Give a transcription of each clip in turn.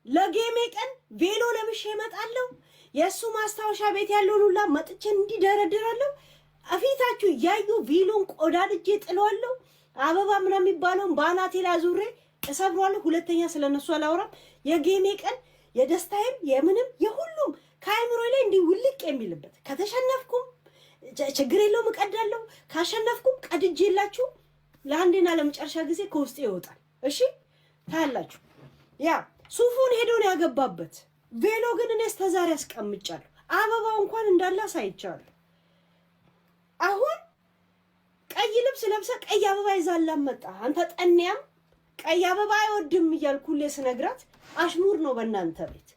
ለጌሜ ቀን ቬሎ ለብሼ እመጣለሁ። የሱ ማስታወሻ ቤት ያለውን ሁላ መጥቼ እንዲደረድራለሁ። አፊታችሁ ያዩ ቬሎን ቆዳድጄ ጥለዋለሁ። አበባ ምናምን የሚባለውን ባናቴ ላይ አዙሬ እሰብሯለሁ። ሁለተኛ ስለነሱ አላወራም። የጌሜ ቀን የደስታዬም የምንም የሁሉም ከአይምሮ ላይ እንዲህ ውልቅ የሚልበት ከተሸነፍኩም ችግር የለውም እቀዳለሁ። ካሸነፍኩም ቀድጄላችሁ ለአንዴና ለመጨረሻ ጊዜ ከውስጤ ይወጣል። እሺ ታያላችሁ። ያ ሱፉን ሄዶ ነው ያገባበት። ቬሎ ግን እኔ እስከ ዛሬ አስቀምጫለሁ። አበባው እንኳን እንዳለ አሳይቻለሁ። አሁን ቀይ ልብስ ለብሰ ቀይ አበባ ይዛላ መጣ። አንተ ጠንያም ቀይ አበባ አይወድም እያልኩ ሁሌ ስነግራት አሽሙር ነው በእናንተ ቤት።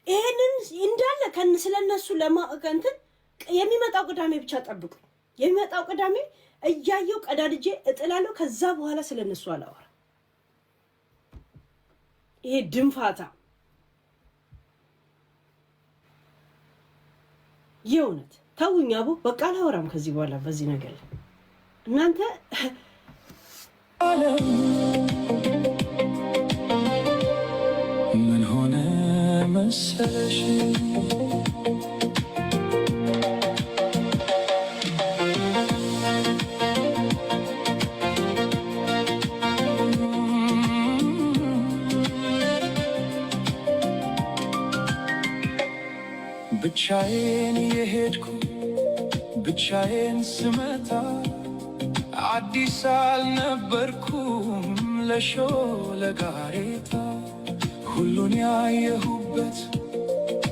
ይሄንን እንዳለ ስለነሱ ለማቀንተን የሚመጣው ቅዳሜ ብቻ ጠብቁ። የሚመጣው ቅዳሜ እያየው ቀዳድጄ እጥላለሁ። ከዛ በኋላ ስለነሱ አላወራ። ይሄ ድንፋታ የእውነት ተውኝ። አቦ በቃ አላወራም ከዚህ በኋላ በዚህ ነገር እናንተ ምን ሆነ መሰለሽ ብቻዬን የሄድኩ ብቻዬን ስመጣ አዲስ አልነበርኩም ለሾለጋሬታ ሁሉን ያየሁበት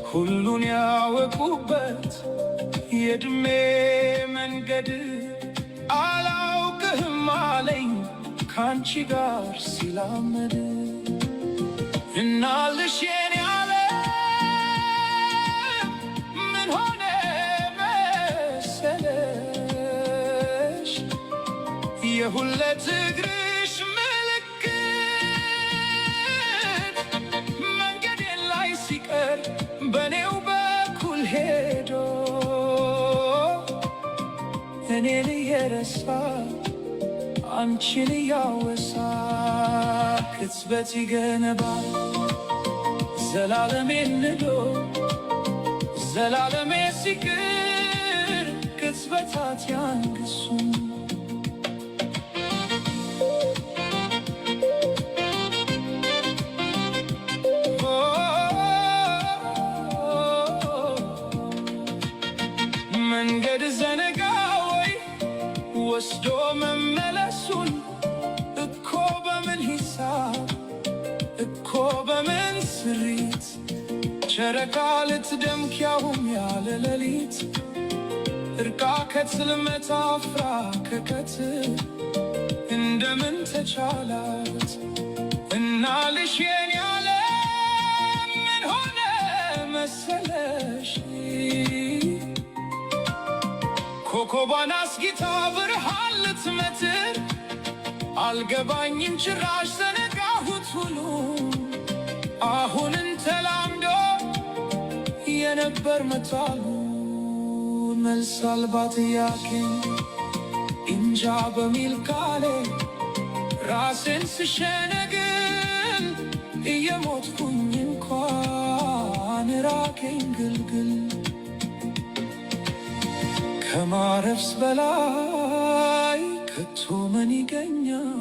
ሁሉን ያወቁበት የእድሜ መንገድ አላውቅህም አለኝ ካንቺ ጋር ሲላመድ እናልሽ የኔ ያለ ምን ሆነ መሰለሽ የሁለት እግርሽ ምልክት መንገዴን ላይ ሲቀር በኔው በኩል ሄዶ እኔን እየረሳ አንቺን እያወሳ ቅጽበት ይገነባል ዘላለሜን ንዶ ዘላለሜ ሲቅር ቅጽበታት ያንግሱ መንገድ ዘነጋ ወይ ወስዶ መመለሱን እኮ በምን ሂሳብ እኮ በምን ስሪት ጨረቃ ልትደምቅ ያውም ያለ ሌሊት እርቃ ከትልመት አፍራ ከቀትር እንደምን ተቻላት እና ልሽን ያለ ምን ሆነ መሰለሽ ኮከቧን አስጊታ ብርሃን ልትመትር አልገባኝም ጭራሽ ዘነጋሁት ሁሉ አሁንን ተላምዶ የነበር መታሉ መልስ አልባ ጥያቄ እንጃ በሚል ቃሌ ራሴን ስሸነግል እየሞትኩኝ እንኳን ራቀኝ ግልግል ከማረፍስ በላይ ከቶ ምን ይገኛል?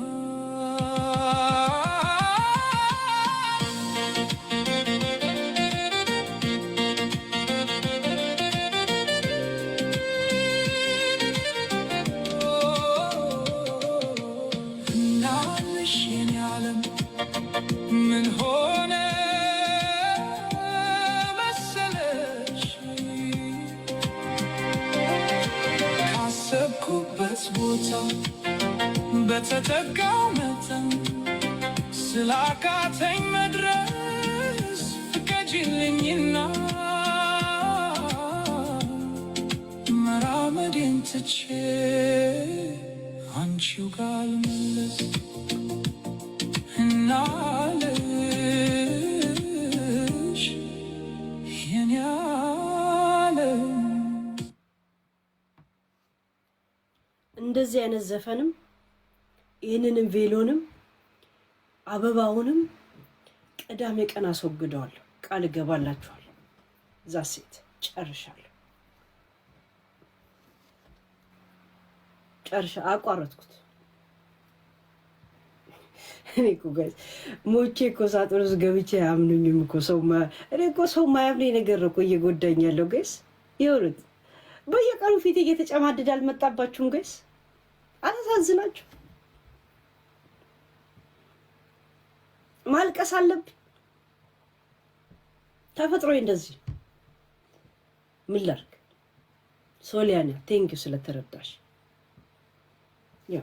እናልሽ የኔ ዓለም ምን ሆነ መሰለሽ ካሰብኩበት ቦታ በተጠጋው መጠን ስላቃተኝ መድረስ ፍቀጂልኝና መራመዴን ትቼ አንቺው ጋር ልመለስ እናልሽ የኔ ዓለም። እንደዚህ አይነት ዘፈንም ይህንንም ቬሎንም አበባውንም ቅዳሜ ቀን አስወግደዋለሁ። ቃል እገባላችኋለሁ። እዛ ሴት ጨርሻለሁ። አቋረጥኩት። እኔ እኮ ጋይስ ሞቼ እኮ ሳጥን ውስጥ ገብቼ አያምኑኝም እኮ እኔ እኮ ሰው ማያምነኝ ነገር ነው እኮ እየጎዳኝ ያለው ጋይስ። ይኸውልህ በየቀኑ ፊት እየተጨማደደ አልመጣባችሁም ጋይስ? አታሳዝናችሁ? ማልቀስ አለብኝ። ተፈጥሮዬ እንደዚህ ምን ላድርግ? ሶሊያና ቴንኪው ስለተረዳሽ። ያ